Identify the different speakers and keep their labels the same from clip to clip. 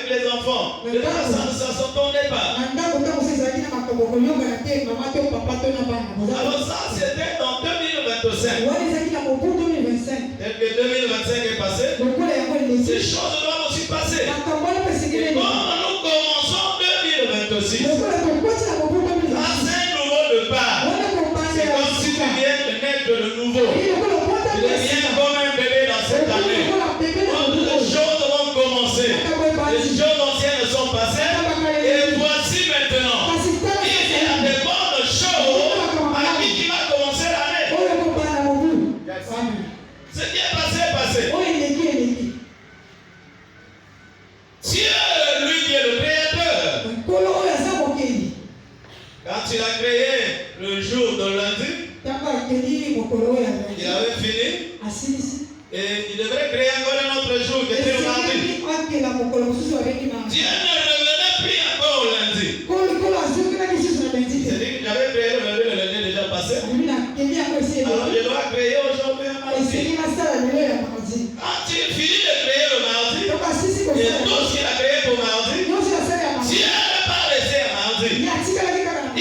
Speaker 1: les enfants. De là, ça ne s'entendait pas. Alors ça, c'était en 2025. Dès que 2025 est passé, ces choses doivent aussi passer. Et quand nous commençons 2026, ça c'est un nouveau départ. C'est comme si tu viens de naître de nouveau. Tu deviens comme un bébé dans cette année. Toutes les choses vont commencer. Les choses anciennes sont passées. Et voici maintenant. Il y a des bonnes choses à qui tu vas commencer l'année. Ce qui est passé est passé. Dieu, lui qui est le créateur. Quand il a créé le jour de lundi, il avait fini. Et il devrait créer encore un autre jour qui était le mardi. Dieu ne revenait plus encore au lundi. C'est-à-dire que j'avais créé le lundi déjà passé. Alors je dois créer aujourd'hui un mardi. Quand il finit de créer le mardi, et tout ce qu'il a créé pour mardi, Dieu n'a pas laissé un mardi.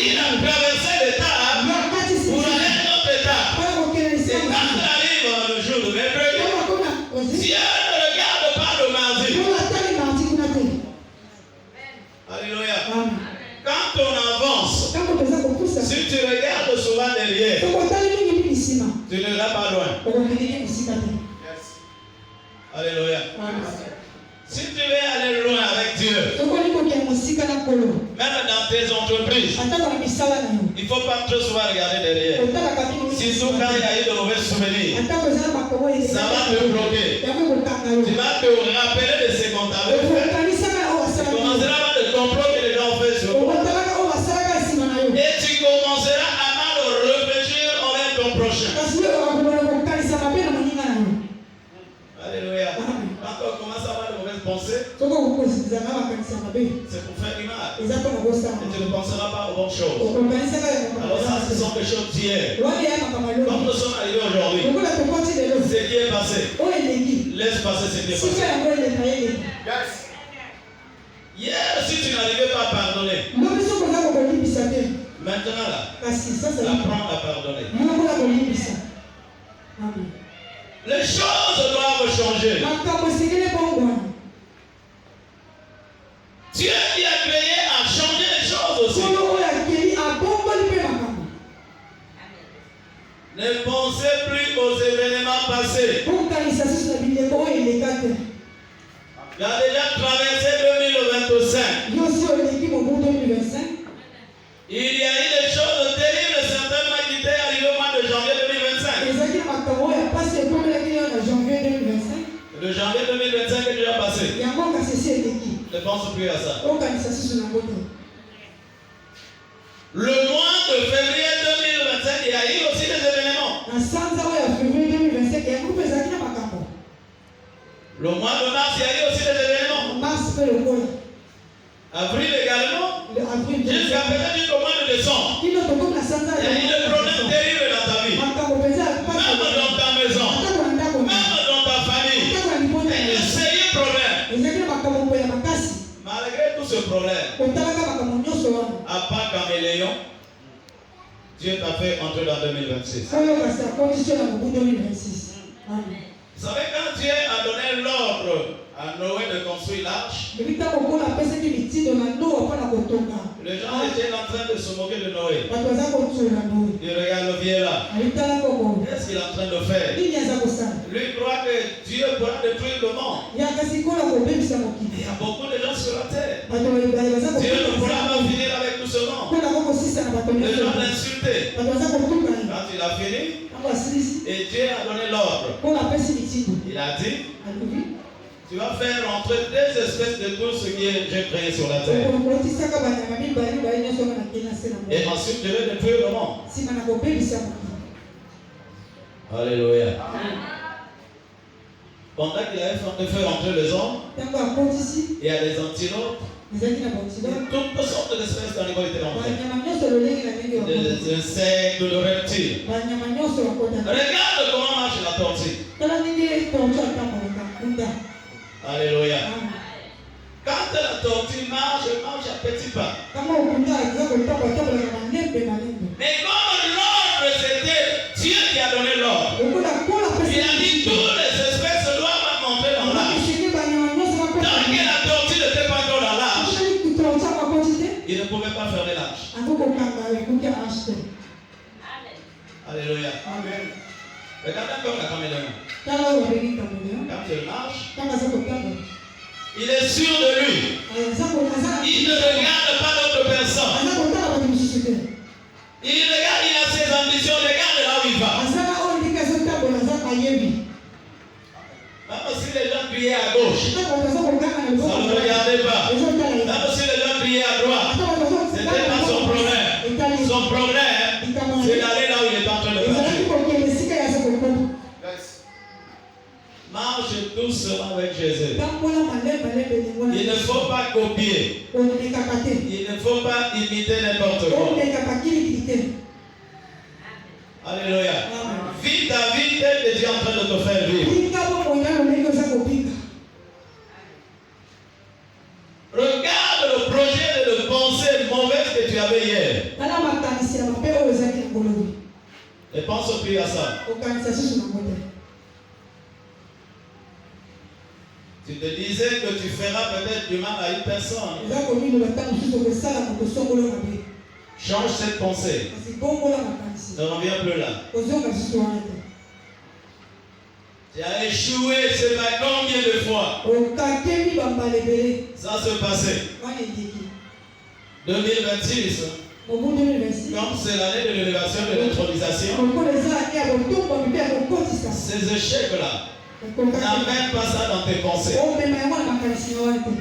Speaker 1: Il a traversé l'étape pour aller à un autre étape. Et quand il arrive le jour de mercredi, Dieu ne regarde pas le mardi. Alléluia. Quand on avance, si tu regardes souvent derrière, tu ne vas pas loin. Alléluia. Si tu veux aller loin avec Dieu, même dans tes entreprises, il ne faut pas trop souvent regarder derrière. Sinon, quand il y a eu de mauvais souvenirs, ça va te bloquer. Tu vas te rappeler de ce qu'on t'avait fait. Tu commenceras par le complot que les gens ont fait sur toi. Et tu commenceras à mal réfléchir envers ton prochain. Alléluia. Quand on commence à avoir de mauvaises pensées, c'est pour faire du mal. Et tu ne penseras pas aux bonnes choses. Alors ça, ce sont des choses d'hier. Comme nous sommes arrivés aujourd'hui, ce qui est passé, laisse passer ce qui est passé. Hier, si tu n'arrivais pas à pardonner, maintenant là, apprends à pardonner. Les choses doivent changer. Dieu qui a créé a changé les choses aussi. Ne pensez plus aux événements passés. Tu as déjà traversé 2025. Il y a eu des choses terribles certainement qui t'est arrivé au mois de janvier 2025. Le janvier 2025 est déjà passé. Ne pense plus à ça. Le mois de février 2025, il y a eu aussi des événements. Le mois de mars, il y a eu aussi des événements. Avril également. Jusqu'à peut-être jusqu'au mois de décembre. Il y a eu des problèmes terribles dans ta vie. Même dans ta maison. Même dans ta famille. Et un sérieux problème. Malgré tout ce problème, à part caméléon, Dieu t'a fait entrer dans 2026. Vous savez, quand Dieu a donné l'ordre à Noé de construire l'arche, les gens étaient en train de se moquer de Noé. Il regarde le vieux là. Qu'est-ce qu'il est en train de faire? Lui croit que Dieu pourra détruire le monde. Il y a beaucoup de gens sur la terre. Dieu ne pourra pas finir avec tout ce monde. Les gens l'insultaient. Quand il a fini, et Dieu a donné l'ordre. Il a dit, tu vas faire entrer des espèces de tout ce que j'ai créé sur la terre. Et ensuite, je vais détruire le monde. Alléluia. Pendant qu'il avait fait entrer les hommes, il y a des antilopes. Toutes sortes d'espèces d'animaux étaient rentrés. Des insectes, de reptiles. Regarde comment marche la tortue. Alléluia. Quand la tortue marche à petits pas. Mais comme l'ordre c'était Dieu qui a donné l'ordre, il a dit toutes les espèces doivent monter dans l'arche. Tant que la tortue n'était pas encore dans l'arche, il ne pouvait pas fermer l'arche. Alléluia. Amen. Regardez encore la caméra. Quand il marche, il est sûr de lui. Il ne regarde pas d'autres personnes. Il regarde, il a ses ambitions, regarde là où il va. Même si les gens criaient à gauche, ça ne regardait pas. Même si les gens criaient à droite, ce n'était pas son problème. Son problème, c'est d'aller là où il est en train de partir. Marche doucement avec Jésus. Il ne faut pas copier. Il ne faut pas imiter n'importe quoi. Alléluia. Vite à vite, Dieu est en train de te faire vivre. Regarde le projet de pensée mauvaise que tu avais hier. Et pense plus à ça. Tu te disais que tu feras peut-être du mal à une personne. Change cette pensée. Ne reviens plus là. Tu as échoué, c'est pas combien de fois. Ça se passait. 2026. Comme c'est l'année de l'élévation de l'intronisation. Ces échecs-là. N'amène pas ça dans tes pensées.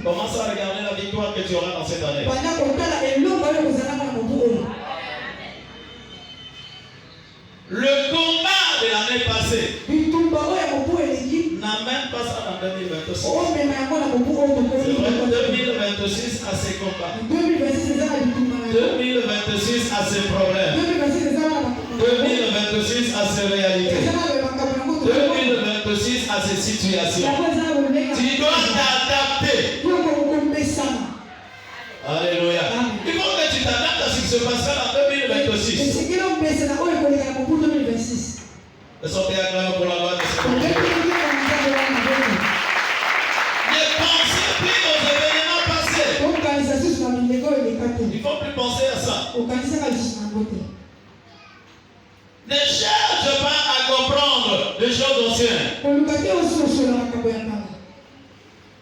Speaker 1: Commence à regarder la victoire que tu auras dans cette année. Le combat de l'année passée, n'amène pas ça dans 2026. C'est vrai, 2026 a ses combats. 2026 a ses problèmes. 2026 a ses réalités. 2026 à ces situations. Tu dois t'adapter. Alléluia. Il faut que tu t'adaptes à ce qui se passera en 2026. Et sortez à gloire pour la loi de ce Dieu. Ne pensez plus aux événements passés. Il ne faut plus penser à ça. Ne cherche pas à comprendre les choses anciennes.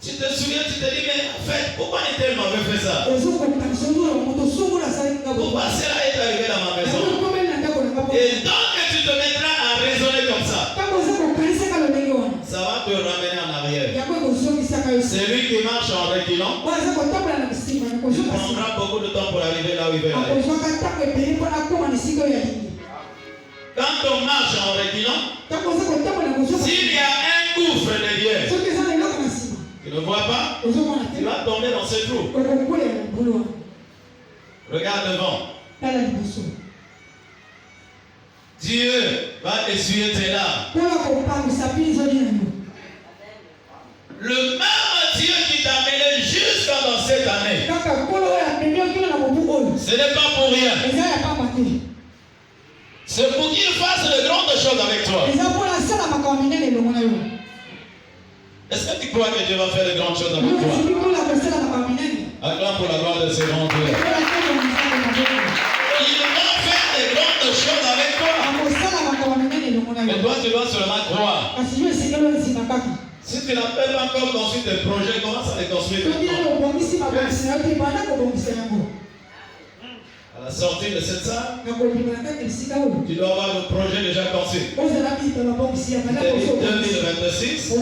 Speaker 1: Tu te souviens, tu te dis, mais en fait, pourquoi l'Éternel m'avait fait ça? Pourquoi cela est arrivé dans ma maison? Et tant que tu te mettras à raisonner comme ça, ça va te ramener en arrière. Celui qui marche en reculant, tu prendras beaucoup de temps pour arriver là où il veut aller. Quand on marche en reculant, s'il y a un gouffre derrière, tu ne vois pas, tu vas tomber dans ce trou. Regarde devant. Dieu va essuyer tes larmes. Le même Dieu qui t'a mené jusqu'à dans cette année, ce n'est pas pour rien. C'est pour qu'il fasse de grandes choses avec toi. Est-ce que tu crois que Dieu va faire de grandes choses avec toi? Acclame pour la gloire de ses grands Dieu. Il va faire de grandes choses avec toi. Mais toi, tu dois seulement croire. Si tu n'as pas encore construit tes projets, commence à les construire maintenant. À la sortie de cette salle, tu dois avoir le projet déjà construit. 2026,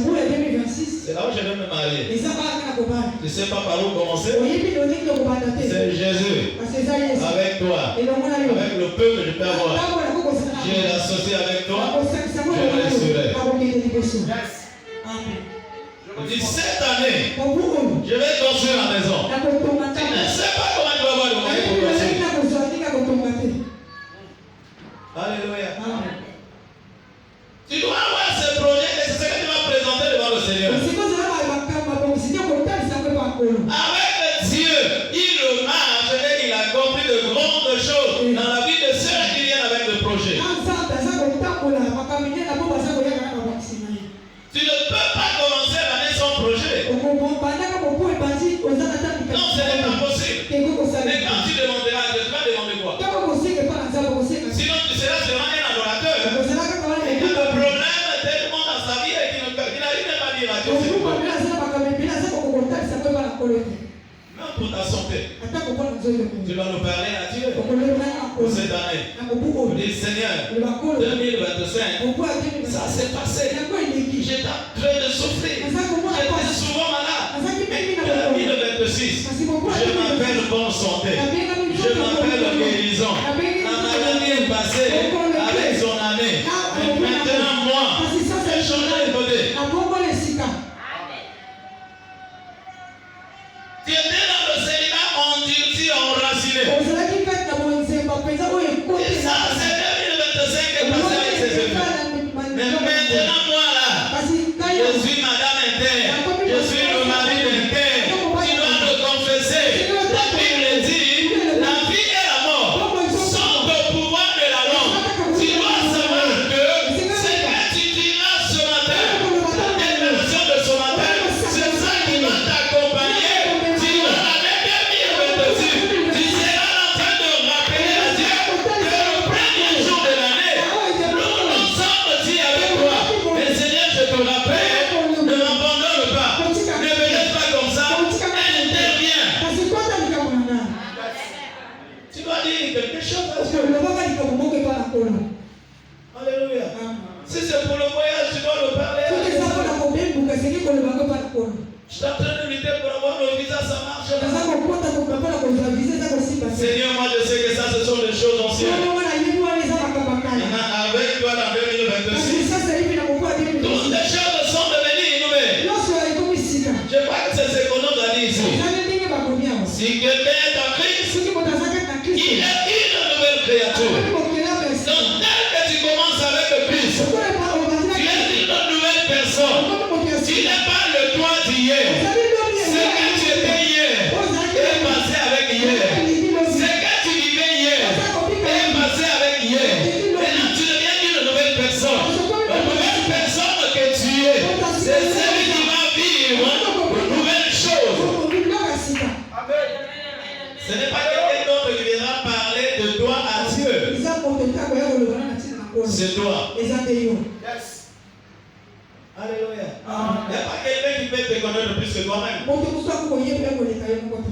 Speaker 1: c'est là où je vais me marier. Tu ne sais pas par où commencer. C'est Jésus. Avec toi. Avec le peuple que je peux avoir. Je vais l'associer avec toi. Je le laisserai. Je dis cette année, je vais construire la maison. Tu ne sais pas comment tu vas avoir le moyen pour construire. Alléluia. Tu dois avoir ce projet et c'est ce que tu vas présenter devant le Seigneur. Avec Même pour ta santé. Tu vas nous parler à Dieu. Pour cette année. Pour dire Seigneur, 2025, ça s'est passé. J'étais en train de souffrir. J'étais souvent malade. Mais 2026, je m'appelle bonne santé. Je m'appelle guérison. La maladie est passée avec son année. Mais maintenant, moi, j'ai changé de côté. Tu étais dans le célibat endurci, enraciné. Et ça, c'est 2025 qui est passé avec ses effets. Mais maintenant, moi là, je suis madame interne. Je suis le mari d'interne. Tu dois te confesser. La Bible dit, la vie et la mort sont au pouvoir de la langue. Tu dois savoir que c'est que tu diras ce matin, la déclaration de ce matin, c'est ça qui va t'accompagner. Tu vas avec 2026. Tu seras en train de rappeler à Dieu que le premier jour de l'année, nous sommes aussi avec toi. Mais Seigneur, je te rappelle, ne m'abandonne pas. Ne me laisse pas comme ça. Interviens. Tu dois dire quelque chose à Dieu. Alléluia. Si c'est pour le voyage, tu dois le parler à Dieu. Je suis en train de lutter pour avoir le visa, ça marche. Seigneur, moi je sais que ça, ce sont des choses anciennes. Avec toi dans 2026, toutes les choses sont devenues nouvelles. Je crois que c'est ce qu'on nous a dit ici. Si quelqu'un est en Christ, il est une nouvelle créature. Donc dès que tu commences avec le Christ, tu es une nouvelle personne. Tu n'es pas le toi d'hier. Ce que tu étais hier est passé avec hier. Ce que tu vivais hier est passé avec hier. Maintenant tu deviens une nouvelle personne. Une nouvelle personne que tu es. C'est celui qui va vivre une nouvelle chose. Ce n'est pas quelqu'un d'autre qui viendra parler de toi à Dieu. C'est toi. Yes. Alléluia. Il n'y a pas quelqu'un qui peut te connaître plus que toi-même.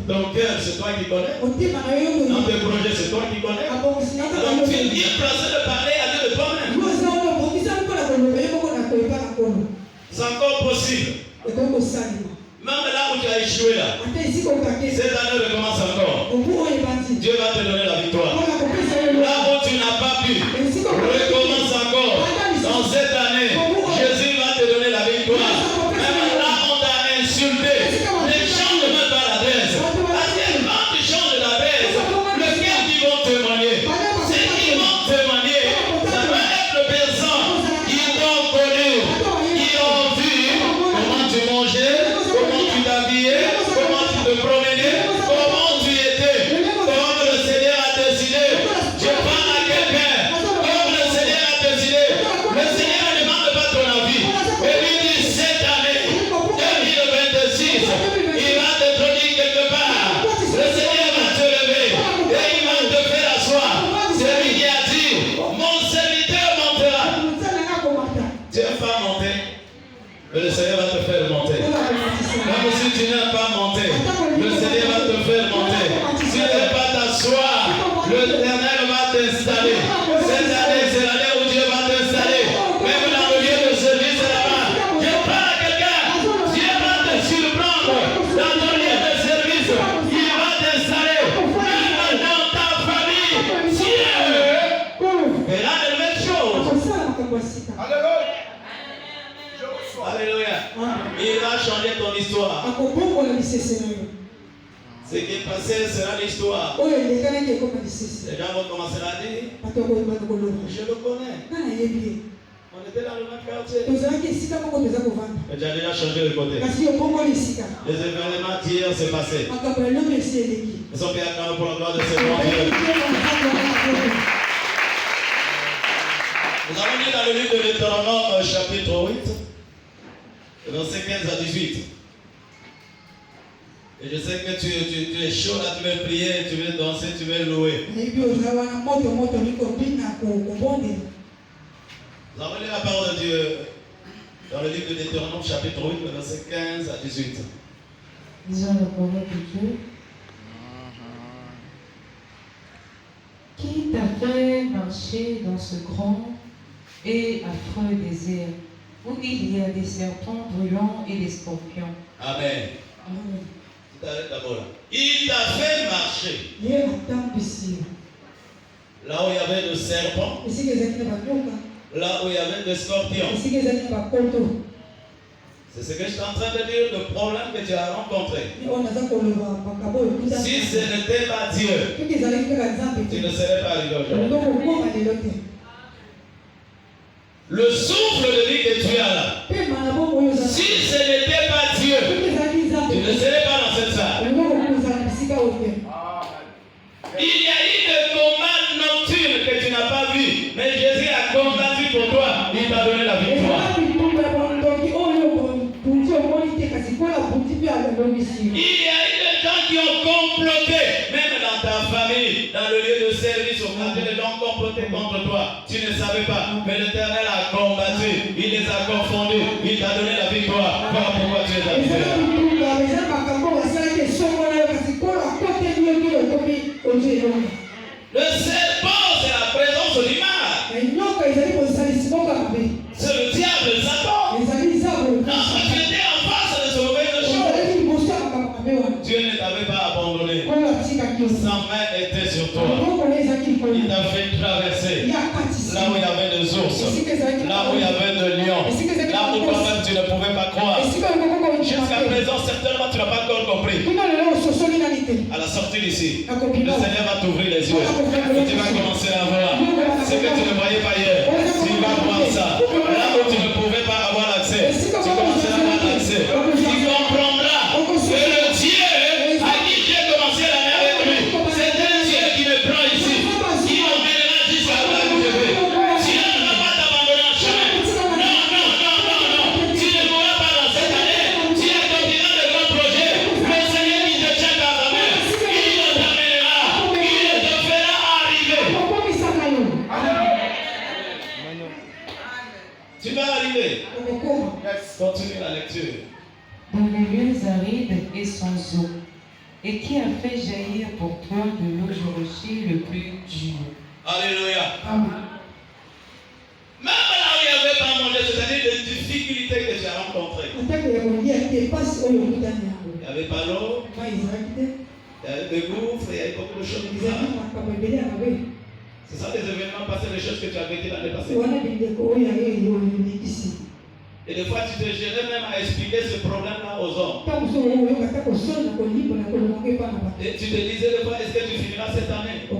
Speaker 1: Ton cœur, c'est toi qui connais. Dans tes projets, c'est toi qui connais. Donc tu es bien placé de parler à Dieu de toi-même. C'est encore possible. Même là où tu as échoué là, cette année recommence encore. Dieu va te donner la victoire. Là où tu n'as pas pu, recommence encore. Dans cette année, Jésus va te donner la victoire. Même là où on t'a insulté, ne change même pas l'adresse. Parce que quand tu changes l'adresse, lesquels qui vont témoigner? Ceux qui vont témoigner, ça va être les personnes qui t'ont connu, qui ont vu comment tu mangeais, comment tu t'habillais, comment tu te promenais, comment tu étais, comme le Seigneur a décidé. Je parle à quelqu'un, comme le Seigneur a décidé. Le Seigneur ne demande pas ton avis. Et lui dit cette année, 2026, il va te donner quelque part. Le Seigneur va te lever et il va te faire asseoir. C'est lui qui a dit, mon serviteur montera. Tu n'as pas monté, mais le Seigneur va te faire monter. Même si tu n'as pas monté, le Seigneur va te faire monter. Si tu n'es pas t'asseoir, l'Éternel va t'installer. Cette année, c'est l'année où Dieu va t'installer. Même dans le lieu de service là-bas. Je parle à quelqu'un. Dieu va te surprendre. Dans ton lieu de service, il va t'installer. Même dans ta famille. Dieu verra de nouvelles choses. Alléluia. Il va changer ton histoire. Ce qui est passé sera l'histoire. Les gens vont commencer à dire, je le connais. On était dans le même quartier. Mais j'ai déjà changé de côté. Les événements d'hier s'est passé. Ils sont bien acclamés pour la gloire de ce nom. Nous allons lire dans le livre de Deutéronome, chapitre 8, versets 15 à 18. Et je sais que tu es chaud là, tu veux prier, tu veux danser, tu veux louer. Nous allons lire la parole de Dieu dans le livre de Deutéronome, chapitre 8, versets 15 à 18.
Speaker 2: Disons la parole de Dieu. Qui t'a fait marcher dans ce grand et affreux désert où il y a des serpents brûlants et des scorpions?
Speaker 1: Amen. Il t'a fait marcher là où il y avait des serpents, là où il y avait des scorpions. C'est ce que je suis en train de dire, le problème que tu as rencontré. Si ce n'était pas Dieu, tu ne serais pas arrivé aujourd'hui. Le souffle de vie que tu as là, si ce n'était pas Dieu, tu ne serais pas dans cette salle. Il y a eu des combats nocturnes que tu n'as pas vus, mais Jésus a combattu pour toi, il t'a donné la victoire. Il y a eu des gens qui ont comploté, même dans ta famille, dans le lieu de service, au quartier, les gens ont comploté contre toi. Tu ne savais pas, mais l'Éternel a combattu, il les a confondus, il t'a donné la victoire. Voilà pourquoi tu es arrivé là. Le serpent, c'est la présence du mal. C'est le diable, Satan. Lorsque tu étais en face de ce mauvais chose, Dieu ne t'avait pas abandonné. Sa main était sur toi. Il t'a fait traverser là où il y avait des ours, là où il y avait des lions, là où toi-même tu ne pouvais pas croire. Jusqu'à présent, certainement tu n'as pas encore compris. À la sortie d'ici, le Seigneur va t'ouvrir les yeux et tu vas commencer à voir ce que tu ne voyais pas hier. Tu vas voir ça. Là où tu ne pouvais pas avoir accès, tu commenceras à avoir accès. Tu comprendras que le Dieu à qui j'ai commencé l'année avec lui, c'est un Dieu qui me prend ici, qui m'emmènera jusqu'à là où je vais. Dieu ne va pas t'abandonner en chemin. Non. Tu ne mourras pas dans cette année. Tu accompliras de grands projets. Le Seigneur qui te tient par la main, il t'amènera, il te fera arriver. Tu vas arriver. Continue la lecture.
Speaker 2: Dans les lieux arides et sans eau, et qui a fait jaillir pour toi de l'eau du rocher le plus dur.
Speaker 1: Alléluia.
Speaker 2: Amen.
Speaker 1: Même là où il n'y avait pas mangé, c'est-à-dire les difficultés que tu as rencontrées. Il n'y avait pas l'eau, il y avait des gouffres, il y avait beaucoup de choses bizarres. C'est ça les événements passés, les choses que tu as vécues l'année passée. Et des fois, tu te gênais même à expliquer ce problème-là aux hommes. Et tu te disais des fois, est-ce que tu finiras cette année? Et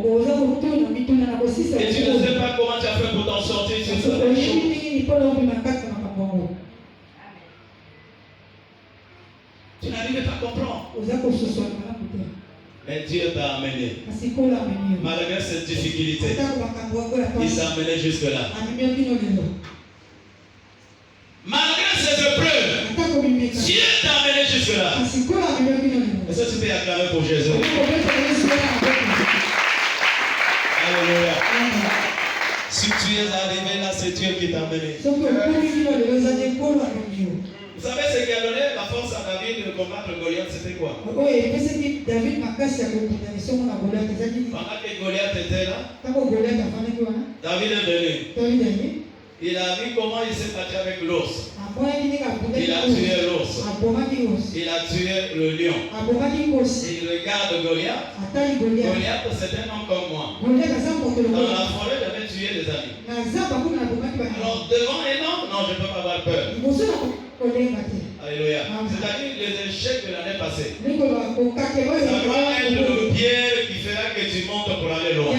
Speaker 1: tu ne sais pas comment tu as fait pour t'en sortir sur cette chose. Tu n'arrivais pas à comprendre. Mais Dieu t'a amené. Malgré cette difficulté, il t'a amené jusque-là. Malgré ces épreuves, Dieu t'a amené jusque-là. Est-ce que tu peux acclamer pour Jésus? Alléluia. Si tu es arrivé là, c'est Dieu qui t'a amené. Vous savez ce qui a donné la force à David de combattre Goliath, c'était quoi? Pendant que Goliath était là, David est venu. Il a vu comment il s'est battu avec l'ours. Il a tué l'ours. Il a tué le lion. Et il regarde Goliath. Goliath, c'est un homme comme moi. Dans la forêt, j'avais tué des amis. Alors, devant un homme, non, je ne peux pas avoir peur. Alléluia. C'est-à-dire les échecs de l'année passée. Ça doit être le pierre qui fera que tu montes pour aller loin.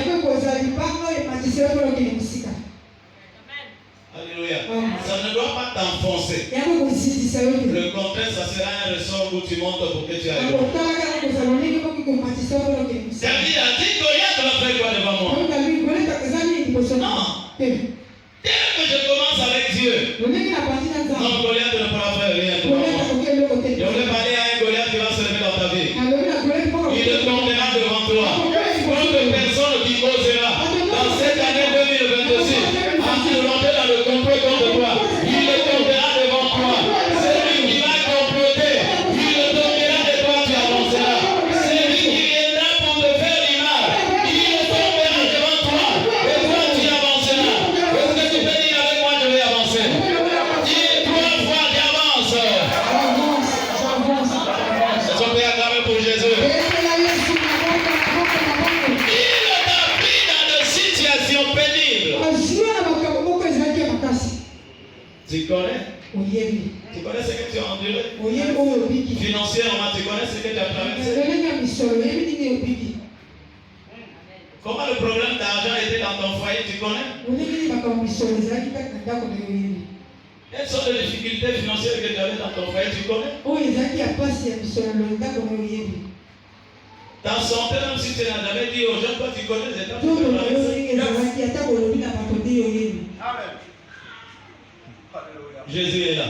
Speaker 1: Alléluia. Ça ne doit pas t'enfoncer. Le contraire, ça sera un ressort où tu montes pour que tu ailles loin. David a dit, Goliath va faire quoi devant moi? Non. Dès que je commence avec Dieu, non, Goliath ne pourra faire rien devant moi. Je voulais parler à un Goliath qui va se lever dans ta vie. Il tombera devant toi. Une personne qui osera dans cette année 2026 à se rentrer dans le complot contre toi, il tombera devant toi. Celui qui va comploter, il tombera devant Comment le problème d'argent était dans ton foyer, tu connais? Quelles sont les difficultés financières que tu avais dans ton foyer, tu connais? Ta santé, même si tu n'as jamais dit aux gens, toi tu connais les étapes. Jésus est là.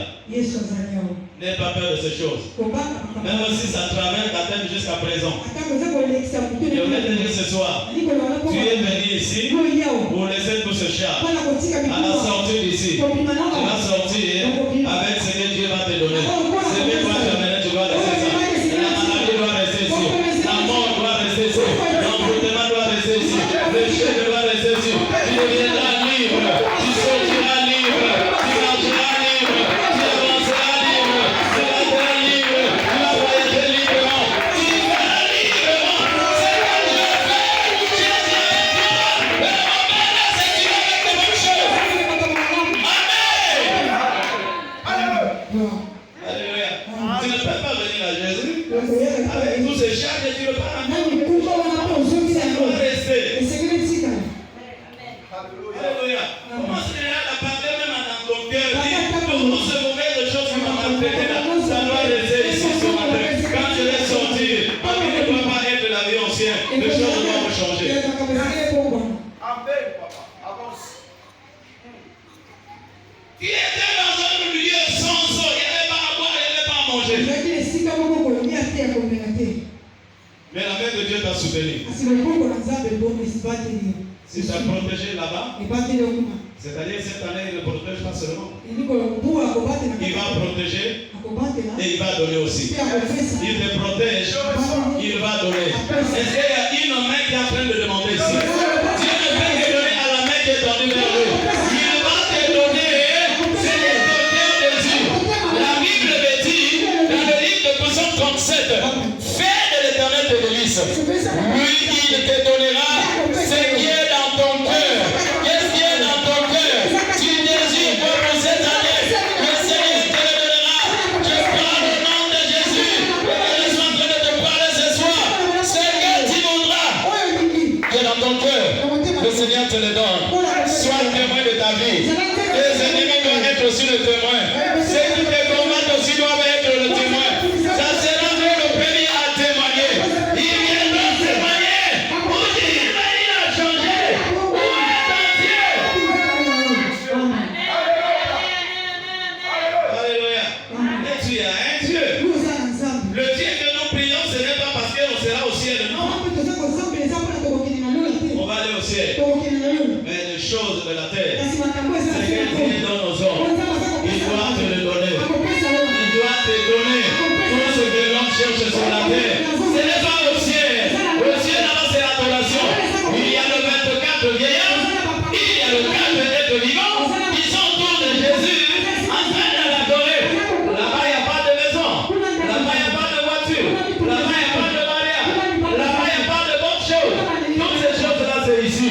Speaker 1: N'aie pas peur de ces choses. Même si ça traverse ta tête jusqu'à présent. Je voulais te dire ce soir, tu es venu ici pour laisser tout ce charge. À la sortie d'ici, tu vas sortir avec ce que Dieu va te donner. Ce que toi tu as mené, tu dois rester ça. La maladie doit rester ici. La mort doit rester ici. L'envoûtement doit rester ici. Le chèque doit rester ici. Tu deviendras libre. Tu sortiras libre. Tu marcheras libre. Tu avanceras libre. Tu resteras libre. Tu vas voyager librement. Tu vivras librement. C'est ce que Dieu a fait. Jésus avec toi. Le moment là, c'est que tu vas avec de bonnes choses. Amen. Alléluia. Tu ne peux pas venir à Jésus avec tous ces charges et tu ne peux pas rester. Alléluia. Commence déjà à parler même dans ton cœur. Dis, toutes ces mauvaises choses qui m'ont maltraité là, ça doit rester ici ce matin. Quand je vais sortir, ma vie ne doit pas être la vie ancienne. Les choses doivent changer. Amen, papa. Avance. Qui était dans un milieu sans eau, il n'y avait pas à boire, il n'y avait pas à manger. Mais la main de Dieu t'a soutenu. Si tu as protégé là-bas, c'est-à-dire cette année, il ne protège pas seulement. Il va protéger et il va donner aussi. Il te protège, il va donner. Est-ce qu'il y a une main qui est en train de demander ici? Dieu ne peut que donner à la main qui est tendue vers lui. Il va te donner, c'est le cœur de Dieu. La Bible me dit, dans le livre de Psaume 37, fais de l'Éternel tes délices. Lui, il te donnera ce qui est dans ton cœur. Qu'est-ce qui est dans ton cœur? Tu désires quoi pour cette année? Le Seigneur te le donnera. Je parle au nom de Jésus. Je suis en train de te parler ce soir. Ce que tu voudras, qui est dans ton cœur, le Seigneur te le donne. Sois le témoin de ta vie. Les ennemis doivent être aussi le témoin. Ceux qui te combattent aussi doivent être le témoin. Ça sera le premier à témoigner. Il viendra témoigner. Pour dire, il a changé. Où est ton Dieu? Alléluia. Et tu as un Dieu. Le Dieu que nous prions, ce n'est pas parce qu'on sera au ciel. Non. On va aller au ciel. Mais les choses de la terre, c'est que Dieu donne aux hommes. Il doit te le donner. Il doit te donner tout ce que l'homme cherche sur la terre. Ce n'est pas au ciel. Au ciel, là-bas, c'est l'adoration. Il y a le 24 vieillards. Il y a le 4 êtres vivants. Ils sont autour de Jésus en train de l'adorer. Là-bas, il n'y a pas de maison. Là-bas, il n'y a pas de voiture. Là-bas, il n'y a pas de mariage. Là-bas, il n'y a pas de bonnes choses. Toutes ces choses-là, c'est ici.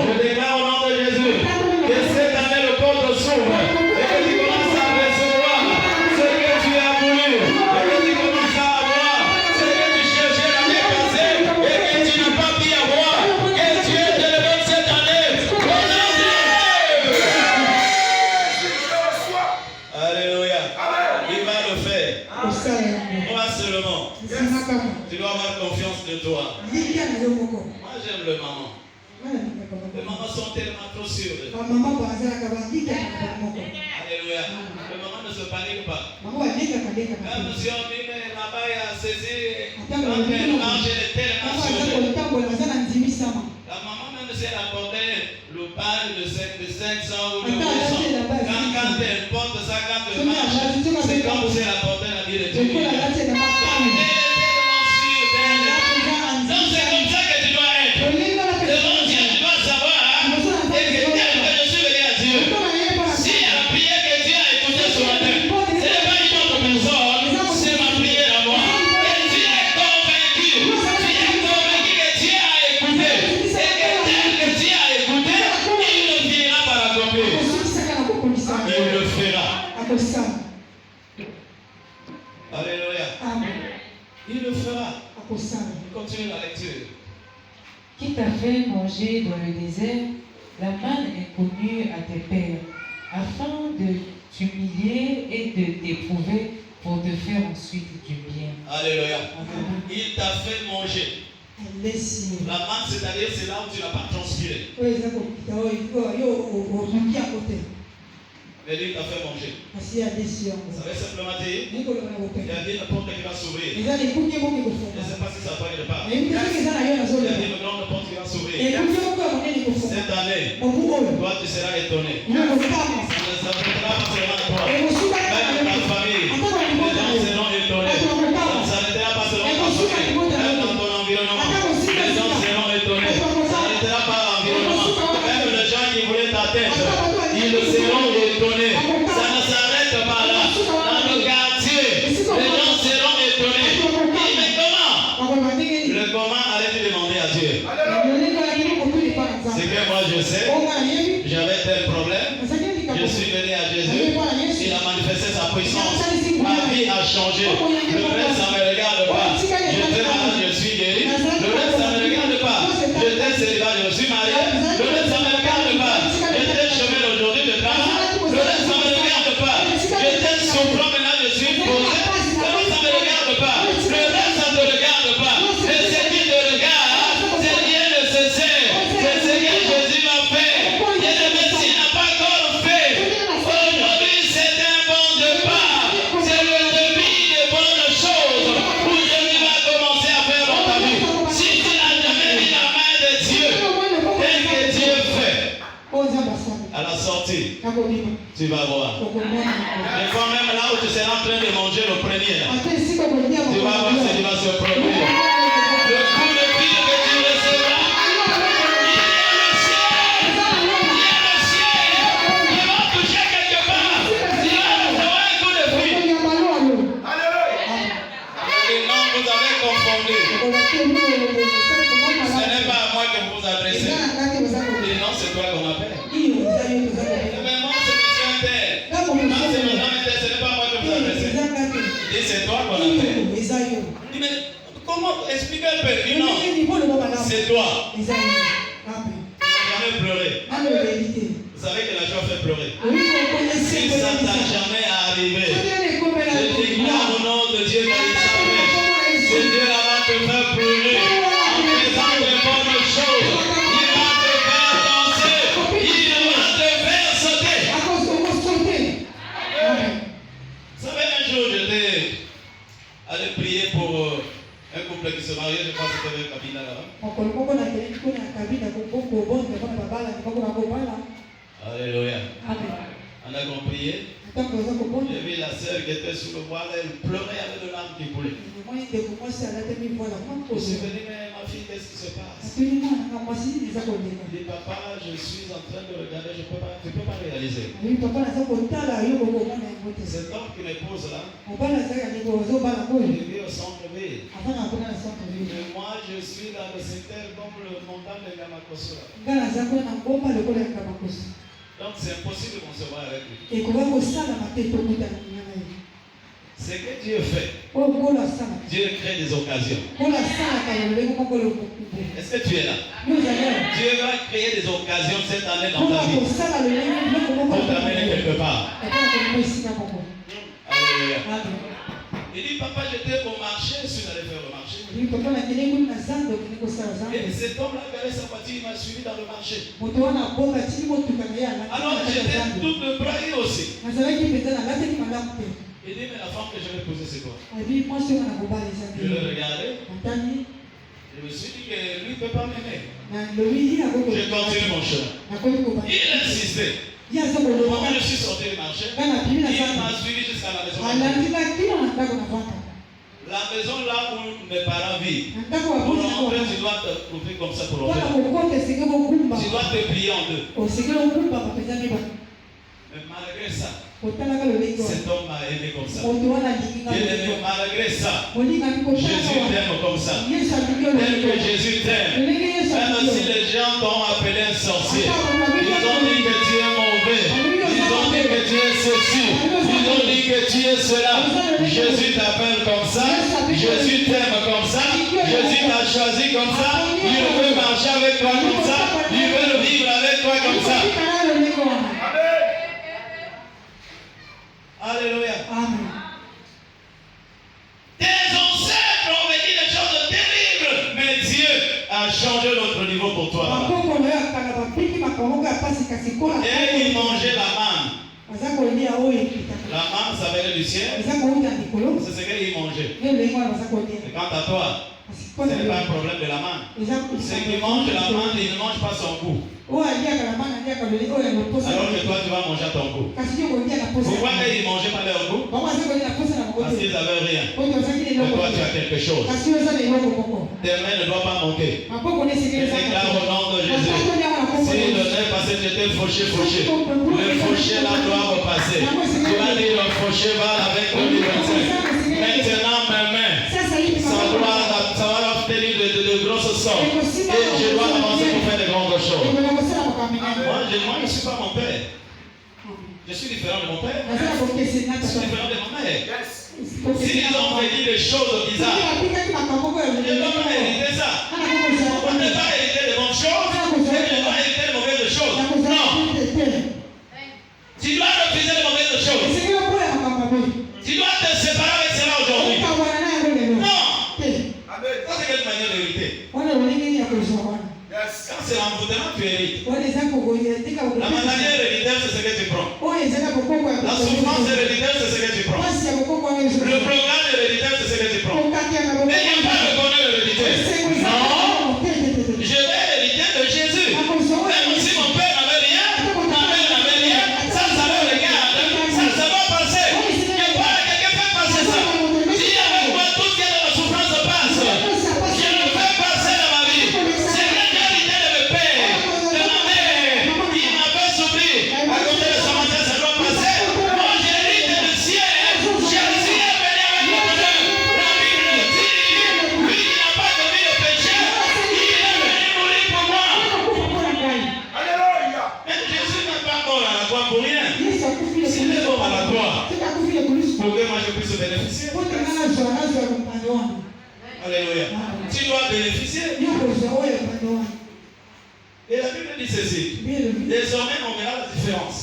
Speaker 1: Je déclare au nom de Jésus que cette année le porte s'ouvre et que tu commences à recevoir ce que tu as voulu et que tu commences à avoir ce que tu cherchais l'année passée et que tu n'as pas pu avoir. Que Dieu te le donne cette année. Au nom de Dieu. Alléluia. Il va le faire. Moi seulement. Tu dois avoir confiance de toi. Moi j'aime le maman. Les mamans sont tellement trop sûres. Alléluia. Les mamans ne se paniquent pas. Même si on dit, mais là-bas il a saisi, quand elle marche, elle est tellement sûre. La maman, même si elle apportait le pain de 500 ou de 200, quand elle porte ça, quand elle marche, c'est comme si elle apportait la vie de Dieu. Elle est tellement sûre d'elle. Donc c'est comme ça que tu dois être. Devant Dieu, tu dois savoir et que je suis venu à Dieu. Si la prière que Dieu a écoutée ce matin, ce n'est pas une autre personne, c'est ma prière à moi. Et tu es convaincu que Dieu a écouté. Et que tel que Dieu a écouté, il le finira par accomplir. Il le fera. Continue la lecture.
Speaker 2: Qui t'a fait manger dans le désert la manne inconnue à tes pères, afin de t'humilier et de t'éprouver pour te faire ensuite du bien.
Speaker 1: Alléluia. Il t'a fait manger. La manne, c'est-à-dire c'est là où tu n'as pas transpiré. Mais lui, il t'a fait manger. Ça veut simplement dire, il a dit la porte qui va s'ouvrir. Je ne sais pas si ça va de part. Il a dit le grand porte qui va s'ouvrir. Cette année, toi tu seras étonné. Ça ne s'arrêtera pas seulement à toi. Même ta famille, les gens seront étonnés. Ça ne s'arrêtera pas seulement à ta famille. Même dans ton environnement, les gens seront étonnés. Ça ne s'arrêtera pas à l'environnement. Même les gens qui voulaient ta tête, ils seront étonnés. Ça ne s'arrête pas là. Dans le quartier, les gens seront étonnés. Mais comment? Le comment allez-tu demander à Dieu? C'est que moi je sais, j'avais tel problème, je suis venu à Jésus, il a manifesté sa puissance, ma vie a changé, le reste ça ne me regarde pas, j'étais malade, je suis guéri, le reste ça ne me regarde pas, j'étais célibataire, je suis marié, le reste ça ne me regarde pas, j'étais chômeur aujourd'hui de travail, le reste ça ne me regarde pas, j'étais souffrant, maintenant je suis posé, le reste ça ne me regarde pas, le reste ça ne te regarde pas, et ce qui te regarde, c'est rien de cesser, c'est ce que Jésus m'a fait, et le Messie n'a pas encore fait. Aujourd'hui c'est un bon départ, c'est le début des bonnes choses où Jésus va commencer à faire dans ta vie. Si tu n'as jamais mis la main de Dieu, qu'est-ce que Dieu fait? À la sortie, tu vas voir. Des fois même là où tu seras en train de manger le premier, là, tu vas voir ce qui va se produire. Le coup de pied que tu recevras, il est le ciel. Il est le ciel. Il va toucher quelque part. Il va recevoir un coup de pied. Et non, vous avez confondu. Ce n'est pas à moi que vous vous adressez. Et non, c'est toi qu'on appelle. Mais moi, c'est monsieur Inter. Non, c'est madame Inter, ce n'est pas à moi que vous adressez. Et c'est toi qu'on appelle. Il dit, mais comment expliquer un peu? Il dit, non, c'est toi. Tu n'as jamais pleuré. Vous savez que la joie fait pleurer. Si ça ne t'a jamais arrivé, je déclare au nom de Dieu dans les saints, ce Dieu là va te faire pleurer en faisant de bonnes choses. Il va te faire danser. Il va te faire sauter. Vous savez, un jour, j'étais allé prier pour un couple qui se mariait, je crois que c'était avec Kabila là-bas. Alléluia. On a prié. J'ai vu la sœur qui était sous le voile, elle pleurait avec de larmes qui coulaient. Je suis venu, mais ma fille, qu'est-ce qui se passe? Elle dit, papa, je suis en train de regarder, je ne peux pas réaliser. Cet homme qui m'épouse là, il vit au centre-ville. Et moi, je suis dans le secteur comme le montagne de Gamakoso. Donc c'est impossible de concevoir avec lui. Ce que Dieu fait, Dieu crée des occasions. Est-ce que tu es là? Dieu va créer des occasions cette année dans ta vie pour t'amener quelque part. Alléluia. Il dit, papa, j'étais au marché, je suis allé faire le marché. Et cet homme-là qui avait sa voiture, il m'a suivi dans le marché. Alors j'étais tout de braille aussi. Il dit, mais la femme que je vais épouser, c'est quoi? Je l'ai regardé. Je me suis dit que lui ne peut pas m'aimer. J'ai continué mon chemin. Il insistait. Quand je suis sorti du marché, il m'a suivi jusqu'à la maison. La maison là où mes parents vivent. Pour rentrer, tu dois te trouver comme ça pour rentrer. Tu dois te plier en deux. Mais malgré ça, cet homme m'a aimé comme ça. Malgré ça, Jésus t'aime comme ça. Tel que Jésus t'aime. Même si les gens t'ont appelé un sorcier, ils ont dit que tu es mauvais, ils ont dit que tu es ceci, ils ont dit que tu es cela. Jésus t'appelle comme ça, Jésus t'aime comme ça, Jésus Jésus t'a choisi comme ça. Il veut marcher avec toi comme ça. Il veut vivre avec toi comme ça. Alléluia.
Speaker 3: Amen.
Speaker 1: Tes ancêtres ont vécu des choses terribles, mais Dieu a changé notre niveau pour toi. Et il mangeait la manne. La manne, ça venait du ciel. C'est ce qu'il mangeait. Et quant à toi, ce n'est pas un problème de la manne. Ceux qui mangent la manne, ils ne mangent pas son goût. Alors que toi, tu vas manger à ton goût. Pourquoi ils ne mangeaient pas leur goût? Parce qu'ils n'avaient rien. Et toi, tu as quelque chose. Tes mains ne doivent pas manquer. Je déclare au nom de Jésus. Si le nez passé, tu étais fauché. Le fauché là doit repasser. Tu vas dire le fauché va avec le liberté. Maintenant, mes mains, ça va obtenir de grosses sommes. Et je dois avancer pour faire de grandes choses. Moi, je ne suis pas mon père. Je suis différent de mon père. Je suis différent de ma mère. S'ils ont vécu des choses bizarres, je ne dois pas hériter ça. On ne peut pas hériter de bonnes choses, et je dois hériter de mauvaises choses. Non. Tu dois refuser de mauvaises choses. Tu dois te séparer avec cela aujourd'hui. Non. Ça, c'est quelle manière d'hériter? Quand c'est l'envoûtement, tu hérites. La maladie héréditaire, c'est ce que tu prends. La souffrance héréditaire, c'est ce que tu prends. Le blocage héréditaire, c'est ce que tu prends. Mais il n'y a pas de bonheur héréditaire. Non. Je vais hériter de Jésus. Même si mon père n'avait rien, ma mère n'avait rien, ça me regarde. Ça va passer. Que pas quelqu'un fait passer ça. Si avec moi tout ce qui est dans la souffrance passe, je le fais passer dans ma vie. C'est vrai que l'idée de mes pères, de ma mère, qui m'a fait souffrir à côté de sa matin, ça doit passer. Moi, j'hérite du ciel. Jésus est venu avec le bonheur. La Bible le dit. Lui qui n'a pas commis le péché, il est venu mourir pour moi.
Speaker 3: Alléluia.
Speaker 1: Mais Jésus n'est pas mort à la croix pour rien. S'il est mort à la croix, pour que moi je puisse bénéficier. Alléluia. Tu dois bénéficier. Et la Bible dit ceci. Désormais, on verra la différence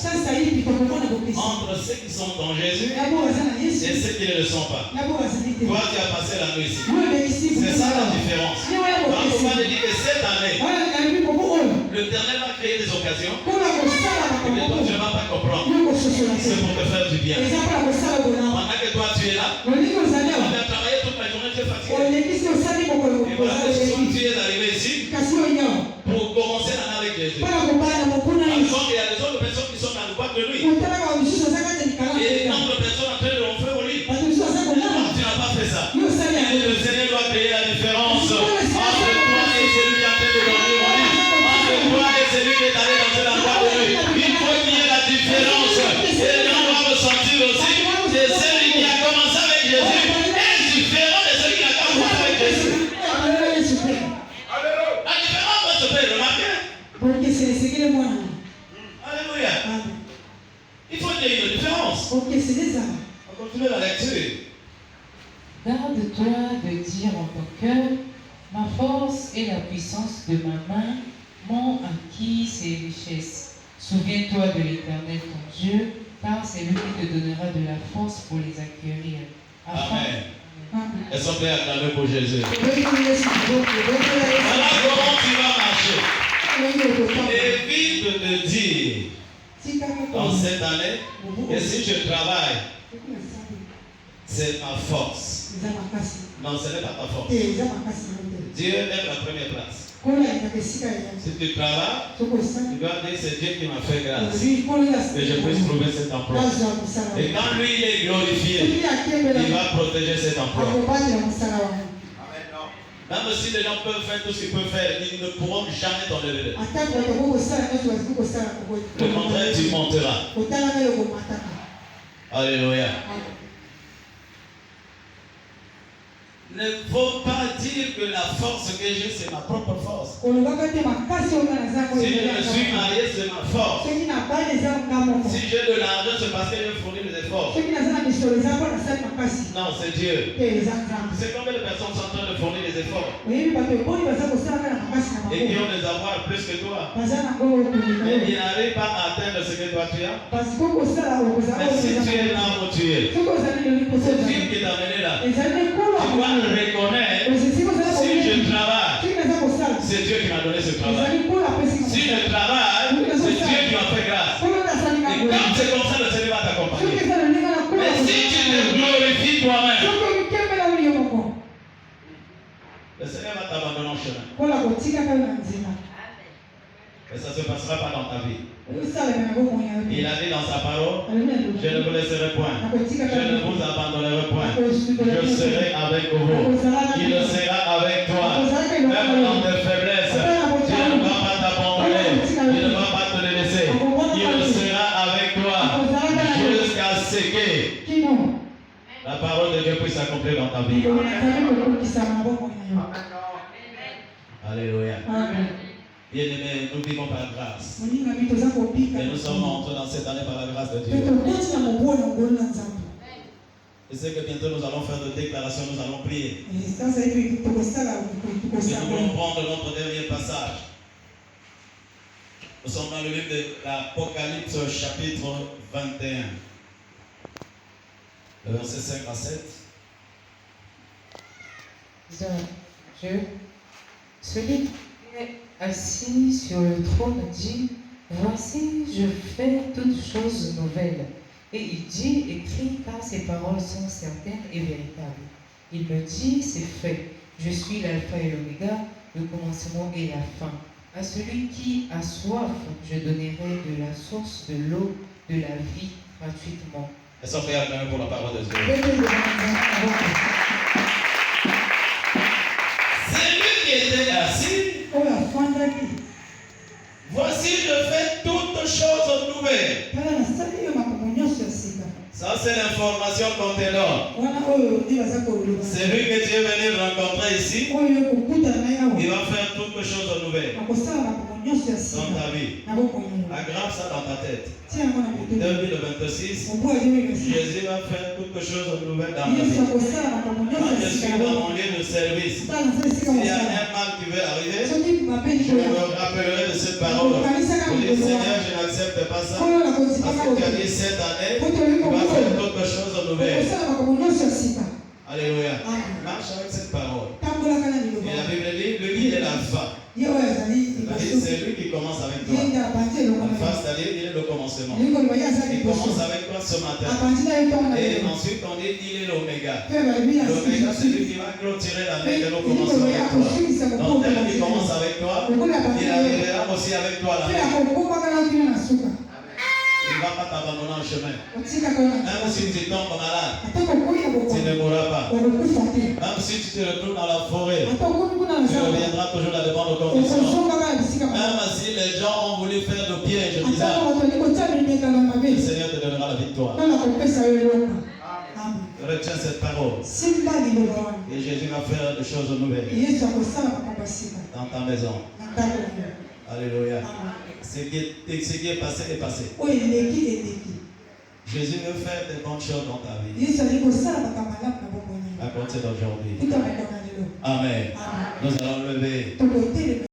Speaker 1: entre ceux qui sont en Jésus et ceux qui ne le sont pas. Toi, tu as passé la nuit ici. C'est ça la différence. Donc, on va dire que cette année, l'Éternel va créer des occasions et que toi, tu ne vas pas comprendre. C'est pour te faire du bien. Pendant que toi, tu es là, on a travaillé toute la journée, tu es fatigué. Et voilà, tu es arrivé ici pour commencer l'année avec Jésus. Par contre, il y a des autres personnes qui sont dans le boîte de nuit. Et nombre de personnes en train de l'enfer au lit. Non, tu n'as pas fait ça. Et le Seigneur doit créer la différence entre toi et celui qui est en train de dormir au lit. Entre toi et celui qui est allé dans la boîte de nuit. Il faut qu'il y ait la différence. Et les gens doivent ressentir aussi que celui qui a commencé avec Jésus est différent de celui qui a commencé avec Jésus. La différence va se faire remarquer. Alléluia. Il faut qu'il y ait une différence. On continue la lecture.
Speaker 2: Garde-toi de dire en ton cœur, ma force et la puissance de ma main m'ont acquis ces richesses. Souviens-toi de l'Éternel ton Dieu, car c'est lui qui te donnera de la force pour les acquérir.
Speaker 1: Amen. Est-ce qu'on peut acclamer pour Jésus? Voilà comment tu vas marcher. Évite de te dire dans cette année, et si je travaille, c'est ma force. Non, ce n'est pas ta force. Dieu est la première place. Si tu travailles, tu dois dire c'est Dieu qui m'a fait grâce. Que je puisse trouver cet emploi. Et quand lui il est glorifié, il va protéger cet emploi. Même si les gens peuvent faire tout ce qu'ils peuvent faire, ils ne pourront jamais t'enlever. Le contraire, tu monteras. Alléluia. ne faut pas dire que la force que j'ai, c'est ma propre force. Si je me suis marié, c'est ma force. Si j'ai de l'argent, c'est parce que j'ai fourni des efforts. Non, c'est Dieu. C'est combien de personnes sont en train de fournir des efforts et qui ont des avoirs plus que toi, mais ils n'arrivent pas à atteindre ce que toi tu as. Mais si tu es là où tu es, c'est Dieu qui t'a amené là. Tu dois le reconnaître. Si je travaille, c'est Dieu qui m'a donné ce travail. Si je travaille, c'est Dieu qui m'a fait grâce. Et quand c'est comme ça, le Seigneur va t'accompagner. Mais si tu te glorifies toi-même, le Seigneur va t'abandonner en chemin. Et ça ne se passera pas dans ta vie. Il a dit dans sa parole, je ne vous laisserai point, je ne vous abandonnerai point, je serai avec vous, il sera avec toi, même dans tes faiblesses, Dieu ne va pas t'abandonner, il ne va pas te laisser, il sera avec toi jusqu'à ce que la parole de Dieu puisse s'accomplir dans ta vie. Alléluia. Bien-aimés, nous vivons par grâce. Et nous sommes entrés dans cette année par la grâce de Dieu. Et c'est que bientôt nous allons faire de déclarations, nous allons prier. Et nous allons prendre notre dernier passage. Nous sommes dans le livre de l'Apocalypse, chapitre 21. Le verset 5 à 7.
Speaker 2: Celui qui est assis sur le trône dit, voici, je fais toutes choses nouvelles. Et il dit, écris, car ces paroles sont certaines et véritables. Il me dit, c'est fait. Je suis l'alpha et l'oméga, le commencement et la fin. À celui qui a soif, je donnerai de la source de l'eau de la vie gratuitement.
Speaker 1: Est-ce qu'on peut acclamer pour la parole de Dieu? C'est lui qui était assis. Voici, je fais toutes choses nouvelles. Ça, c'est l'information qu'on te donne. C'est lui que tu es venu rencontrer ici. Il va faire toutes choses nouvelles dans ta vie. Aggrave ça dans ta tête. 2026, Jésus va faire toutes choses nouvelles dans ta vie. Quand je suis dans mon lieu de service, s'il y a un mal qui veut arriver, je me rappellerai de cette parole. Je dis, Seigneur, je n'accepte pas ça. Parce que tu as dit cette année, tu vas faire d'autres choses nouvelles. Alléluia. Marche avec cette parole. Et la Bible dit, lui, il est l'alpha. C'est lui qui commence avec toi. Alpha, c'est-à-dire, il est le commencement. Il commence avec toi ce matin. Et ensuite, on dit, il est l'oméga. L'oméga, c'est lui qui va clôturer l'année que nous commençons avec toi. Donc, tel qui commence avec toi, il arrivera aussi avec toi l'année. Il ne va pas t'abandonner en chemin. Même si tu tombes malade, tu ne mourras pas. Même si tu te retrouves dans la forêt, tu reviendras toujours dans les bonnes conditions. Même si les gens ont voulu faire de pièges, le Seigneur te donnera la victoire. Retiens cette parole. Et Jésus va faire des choses nouvelles dans ta maison. Alléluia. Ce qui est passé est passé. Jésus veut faire des bonnes choses dans ta vie. À compter d'aujourd'hui. Amen. Nous allons lever.